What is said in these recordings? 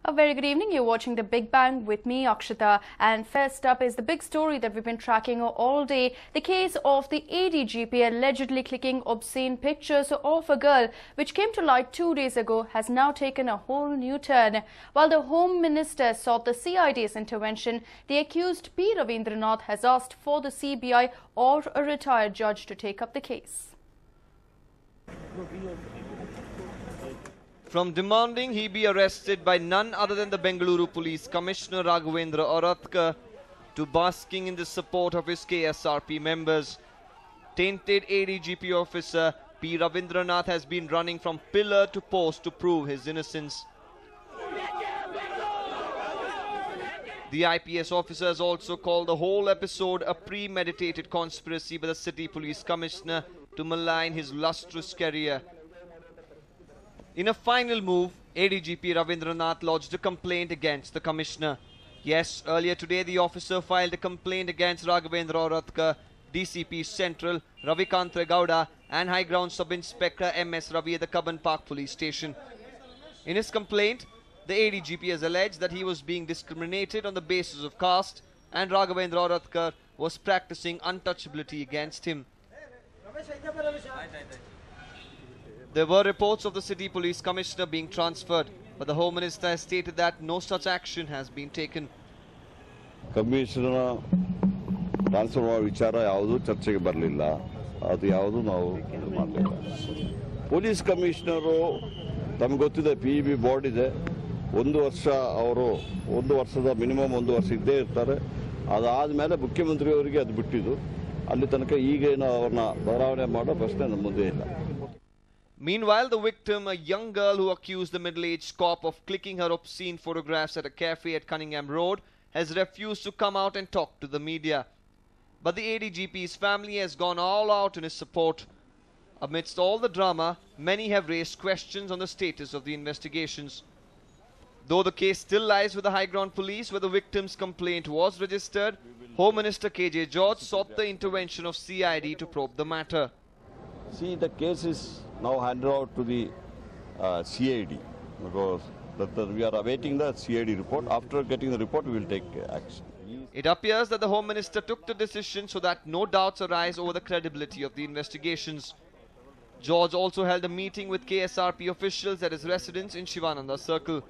A very good evening. You're watching The Big Bang with me, Akshita. And first up is the big story that we've been tracking all day. The case of the ADGP allegedly clicking obscene pictures of a girl, which came to light 2 days ago, has now taken a whole new turn. While the Home Minister sought the CID's intervention, the accused P. Ravindranath has asked for the CBI or a retired judge to take up the case. From demanding he be arrested by none other than the Bengaluru Police Commissioner Raghavendra Oratkar to basking in the support of his KSRP members, tainted ADGP officer P. Ravindranath has been running from pillar to post to prove his innocence. The IPS officer has also called the whole episode a premeditated conspiracy by the City Police Commissioner to malign his lustrous career. In a final move, ADGP Ravindranath lodged a complaint against the Commissioner. Yes, earlier today the officer filed a complaint against Raghavendra Oratkar, DCP Central, Ravikant Gowda and High Ground Sub-Inspector MS Ravi at the Cubbon Park Police Station. In his complaint, the ADGP has alleged that he was being discriminated on the basis of caste and Raghavendra Oratkar was practicing untouchability against him. There were reports of the City Police Commissioner being transferred, but the Home Minister has stated that no such action has been taken. Commissioner transfer ವಿಚಾರ ಯಾವುದು ಚರ್ಚೆಗೆ ಬರಲಿಲ್ಲ ಅದು ಯಾವುದು ನಾವು ಮಾಡಲಿಲ್ಲ police commissioner ತಮಗೆ ಗೊತ್ತಿದೆ ಪಿಇಬಿ ಬೋರ್ಡ್ ಇದೆ ಒಂದು ವರ್ಷ ಅವರು ಒಂದು ವರ್ಷದ ಮಿನಿಮಮ್ ಒಂದು ವರ್ಷ ಇದ್ದೇ ಇರ್ತಾರೆ ಅದಾದ ಮೇಲೆ ಮುಖ್ಯಮಂತ್ರಿಯವರಿಗೆ ಅದು ಬಿಟ್ಟಿದ್ದು ಅಲ್ಲಿ ತನಕ ಈಗೇನು ಅವರನ್ನ ಬದಲಾವಣೆ ಮಾಡೋ ಪ್ರಶ್ನೆ ನಮ್ಮ ಮುಂದೆ ಇಲ್ಲ. Meanwhile, the victim, a young girl who accused the middle-aged cop of clicking her obscene photographs at a cafe at Cunningham Road, has refused to come out and talk to the media. But the ADGP's family has gone all out in his support. Amidst all the drama, many have raised questions on the status of the investigations. Though the case still lies with the High Ground Police, where the victim's complaint was registered, Home Minister KJ George sought the intervention of CID to probe the matter. See, the case is now handed out to the CID because we are awaiting the CID report. After getting the report, we will take action. It appears that the Home Minister took the decision so that no doubts arise over the credibility of the investigations. George also held a meeting with KSRP officials at his residence in Shivananda Circle.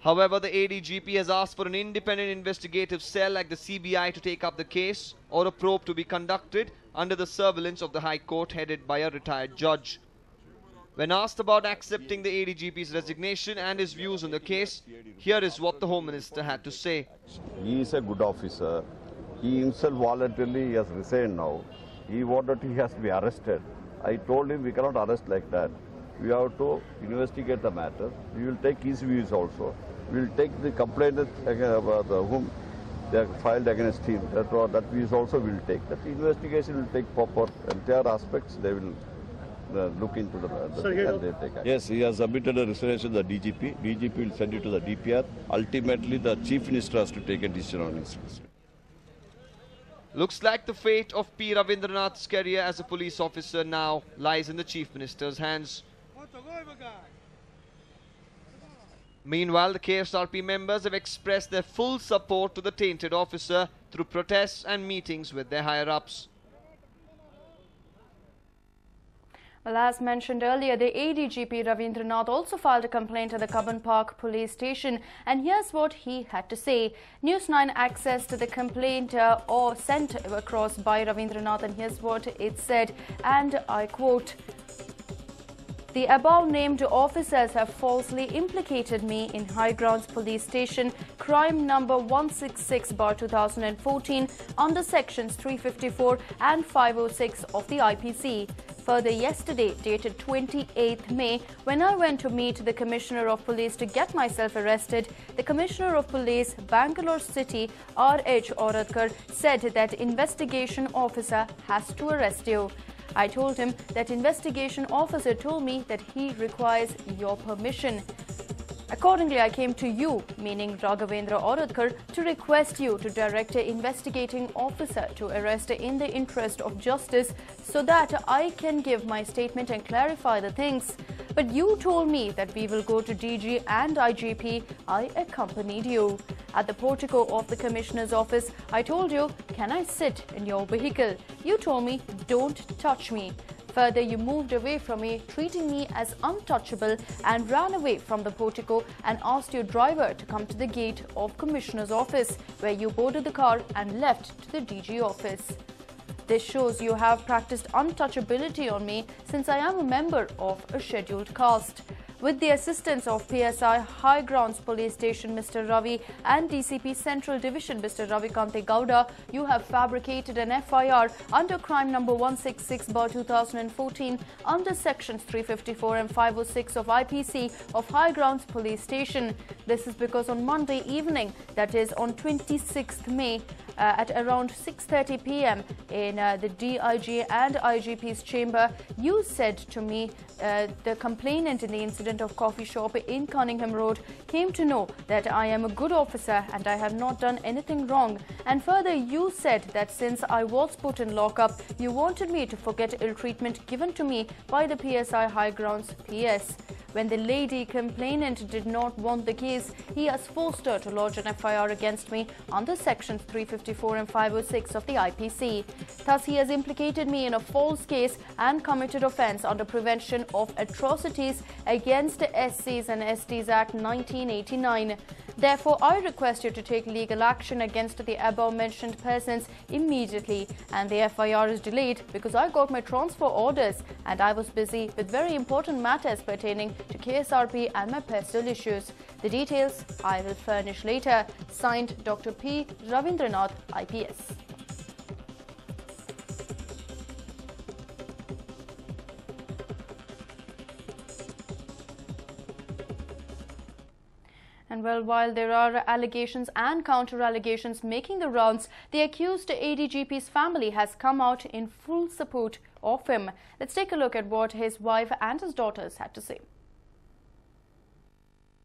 However, the ADGP has asked for an independent investigative cell like the CBI to take up the case or a probe to be conducted under the surveillance of the High Court headed by a retired judge. When asked about accepting the ADGP's resignation and his views on the case, here is what the Home Minister had to say. He is a good officer. He himself voluntarily has resigned now. He has to be arrested. I told him we cannot arrest like that. We have to investigate the matter. We will take his views also. We will take the complaint whom they have filed against him. That views also will take. That investigation will take proper entire aspects. They will look into the and they take action. Yes, he has submitted a resignation to the DGP. DGP will send it to the DPR. Ultimately, the Chief Minister has to take a decision on his. Looks like the fate of P. Ravindranath's career as a police officer now lies in the Chief Minister's hands. Meanwhile, the KSRP members have expressed their full support to the tainted officer through protests and meetings with their higher-ups. Well, as mentioned earlier, the ADGP Ravindranath also filed a complaint at the Cubbon Park Police Station, and here's what he had to say. News 9 accessed the complaint or sent across by Ravindranath, and here's what it said, and I quote, "The above-named officers have falsely implicated me in High Grounds Police Station, crime number 166/2014 under sections 354 and 506 of the IPC. Further, yesterday, dated 28th May, when I went to meet the Commissioner of Police to get myself arrested, the Commissioner of Police, Bangalore City, R.H. Oratkar, said that investigation officer has to arrest you. I told him that investigation officer told me that he requires your permission. Accordingly, I came to you, meaning Raghavendra Oratkar, to request you to direct an investigating officer to arrest in the interest of justice so that I can give my statement and clarify the things. but you told me that we will go to DG and IGP. I accompanied you. At the portico of the Commissioner's office, I told you, can I sit in your vehicle? You told me, don't touch me. Further, you moved away from me, treating me as untouchable, and ran away from the portico and asked your driver to come to the gate of Commissioner's office, where you boarded the car and left to the DG office. This shows you have practiced untouchability on me, since I am a member of a scheduled caste. With the assistance of PSI High Grounds Police Station Mr. Ravi and DCP Central Division Mr. Ravikante Gowda, you have fabricated an FIR under crime number 166/2014 under sections 354 and 506 of IPC of High Grounds Police Station. This is because on Monday evening, that is on 26th May, at around 6:30 p.m. in the DIG and IGP's chamber, you said to me, the complainant in the incident of coffee shop in Cunningham Road came to know that I am a good officer and I have not done anything wrong. And further, you said that since I was put in lockup, you wanted me to forget ill treatment given to me by the PSI High Grounds PS. When the lady complainant did not want the case, he has forced her to lodge an FIR against me under sections 354 and 506 of the IPC. Thus, he has implicated me in a false case and committed offence under Prevention of Atrocities Against SCs and STs Act 1989. Therefore, I request you to take legal action against the above-mentioned persons immediately, and the FIR is delayed because I got my transfer orders and I was busy with very important matters pertaining to KSRP and my personal issues. The details I will furnish later. Signed, Dr. P. Ravindranath, IPS. And well, while there are allegations and counter-allegations making the rounds, the accused ADGP's family has come out in full support of him. Let's take a look at what his wife and his daughters had to say.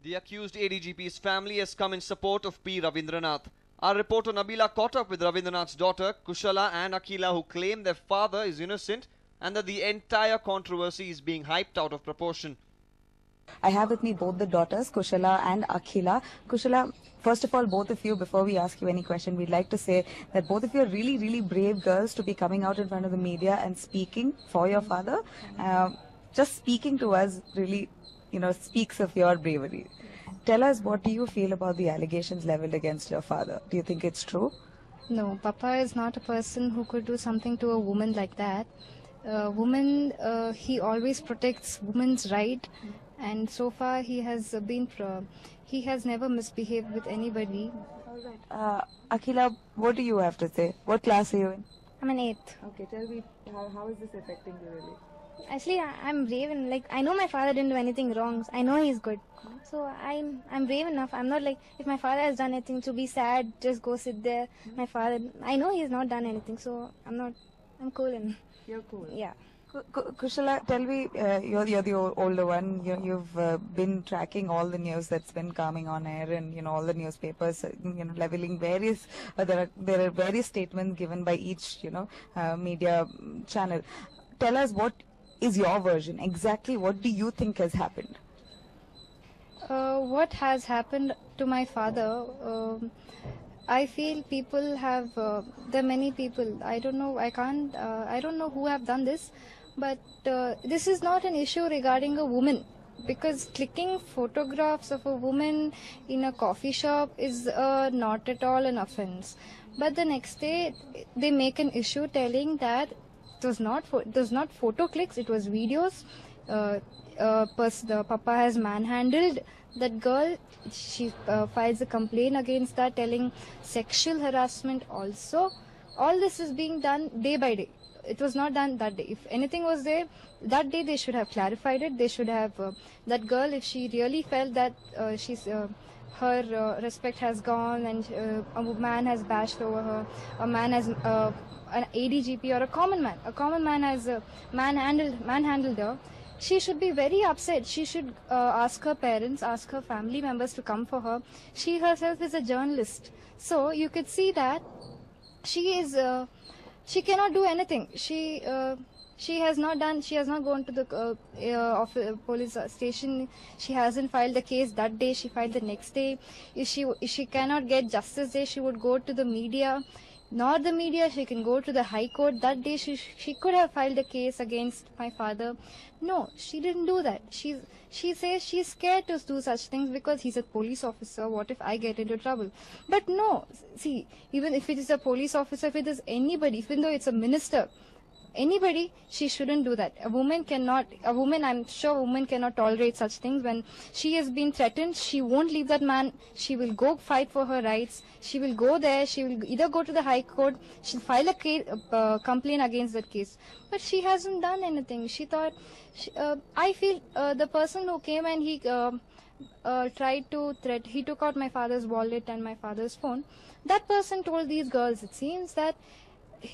The accused ADGP's family has come in support of P. Ravindranath. Our reporter Nabila caught up with Ravindranath's daughter, Kushala and Akhila, who claim their father is innocent and that the entire controversy is being hyped out of proportion. I have with me both the daughters, Kushala and Akhila. Kushala, first of all, both of you, before we ask you any question, we'd like to say that both of you are really, really brave girls to be coming out in front of the media and speaking for your father. Just speaking to us really, speaks of your bravery. Tell us, what do you feel about the allegations leveled against your father? Do you think it's true? No, Papa is not a person who could do something to a woman like that. He always protects women's right. And so far, he has never misbehaved with anybody. Akhila, what do you have to say? What class are you in? I'm an 8th. Okay, tell me, how is this affecting you really? Actually, I'm brave and I know my father didn't do anything wrong. I know he's good. So I'm brave enough. I'm not like, if my father has done anything to be sad, just go sit there. My father, I know he's not done anything, so I'm cool. And you're cool. Yeah. Kushala, tell me, you're the older one. You've been tracking all the news that's been coming on air, and all the newspapers, leveling various. There are various statements given by each media channel. Tell us, what is your version? Exactly, what do you think has happened? What has happened to my father? I feel people have. There are many people. I don't know. I don't know who have done this. But this is not an issue regarding a woman, because clicking photographs of a woman in a coffee shop is not at all an offense. But the next day, they make an issue telling that it was not photo clicks, it was videos. The Papa has manhandled that girl. She files a complaint against that, telling sexual harassment also. All this is being done day by day. It was not done that day. If anything was there, that day they should have clarified it. They should have, that girl, if she really felt that her respect has gone and a man has bashed over her, a man has, an ADGP or a common man has manhandled her, she should be very upset. She should ask her parents, ask her family members to come for her. She herself is a journalist. So you could see that she is... she cannot do anything. She She has not gone to the police station. She hasn't filed the case that day. She filed the next day. If she cannot get justice there, she would go to the media. Not the media, she can go to the High Court. That day she could have filed a case against my father. No, she didn't do that. She says she's scared to do such things because he's a police officer. What if I get into trouble? But no, see, even if it is a police officer, if it is anybody, even though it's a minister, anybody, she shouldn't do that. I'm sure a woman cannot tolerate such things. When she has been threatened, she won't leave that man. She will go fight for her rights. She will go there. She will either go to the High Court. She'll file a complaint against that case. But she hasn't done anything. She thought, I feel the person who came and he he took out my father's wallet and my father's phone. That person told these girls, it seems, that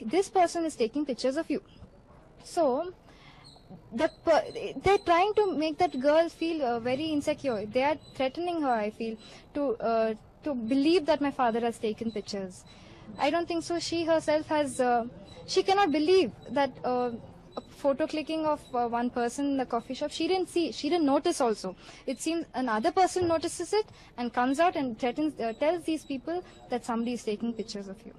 this person is taking pictures of you. So they're trying to make that girl feel very insecure. They are threatening her, I feel, to believe that my father has taken pictures. I don't think so. She herself has, she cannot believe that a photo clicking of one person in the coffee shop, she didn't notice also. It seems another person notices it and comes out and threatens, tells these people that somebody is taking pictures of you.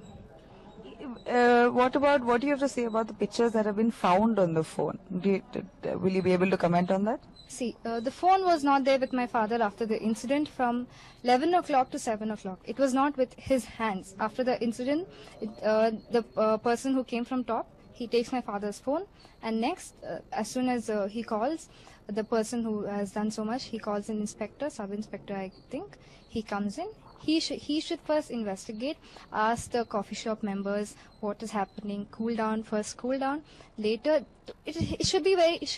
What do you have to say about the pictures that have been found on the phone? Will you be able to comment on that? See, the phone was not there with my father after the incident from 11 o'clock to 7 o'clock. It was not with his hands. After the incident, the person who came from top, he takes my father's phone, and next, as soon as he calls, the person who has done so much, he calls an inspector, sub-inspector I think. He comes in. He should first investigate, ask the coffee shop members what is happening, cool down. Later, it should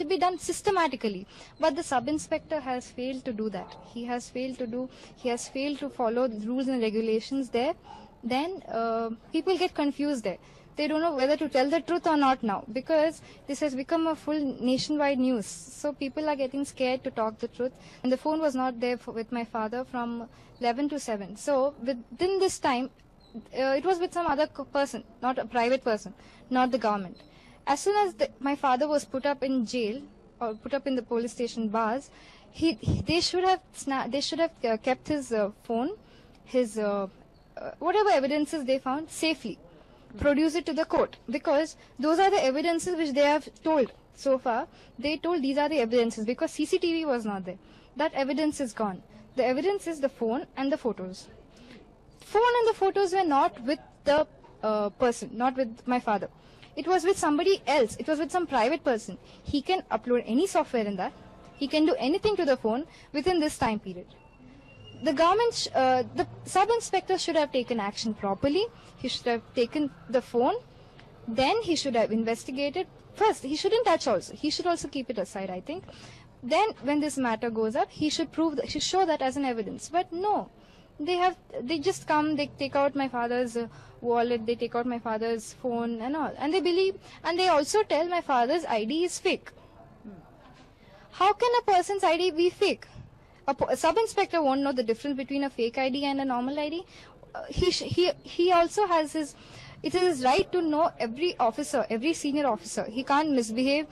be done systematically. But the sub-inspector has failed to do that. He has failed to follow the rules and regulations there. Then people get confused there. They don't know whether to tell the truth or not now, because this has become a full nationwide news. So people are getting scared to talk the truth. And the phone was not there with my father from 11 to 7. So within this time, it was with some other person, not a private person, not the government. As soon as my father was put up in jail or put up in the police station bars, they should have kept his phone, his whatever evidences they found safely. Produce it to the court, because those are the evidences which they have told so far. They told these are the evidences because CCTV was not there. That evidence is gone. The evidence is the phone and the photos. Phone and the photos were not with the person, not with my father. It was with somebody else. It was with some private person. He can upload any software in that. He can do anything to the phone within this time period. The government, the sub-inspector should have taken action properly. He should have taken the phone. Then he should have investigated. First, he shouldn't touch also. He should also keep it aside, I think. Then, when this matter goes up, he should show that as an evidence. But no, they just come, they take out my father's wallet, they take out my father's phone and all. And they believe, and they also tell my father's ID is fake. How can a person's ID be fake? A sub-inspector won't know the difference between a fake ID and a normal ID. He also has it is his right to know every officer, every senior officer. He can't misbehave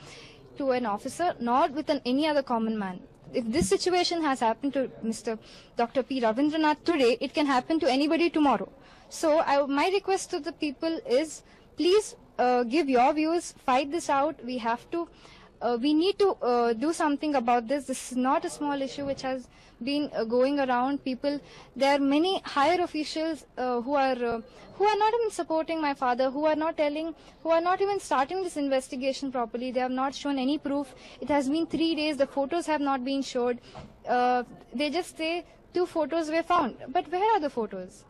to an officer, nor with any other common man. If this situation has happened to Mr. Dr. P. Ravindranath today, it can happen to anybody tomorrow. So my request to the people is, please give your views, fight this out. We need to do something about this. This is not a small issue which has been going around. There are many higher officials who are not even supporting my father, who are not even starting this investigation properly. They have not shown any proof. It has been 3 days. The photos have not been showed. They just say 2 photos were found. But where are the photos?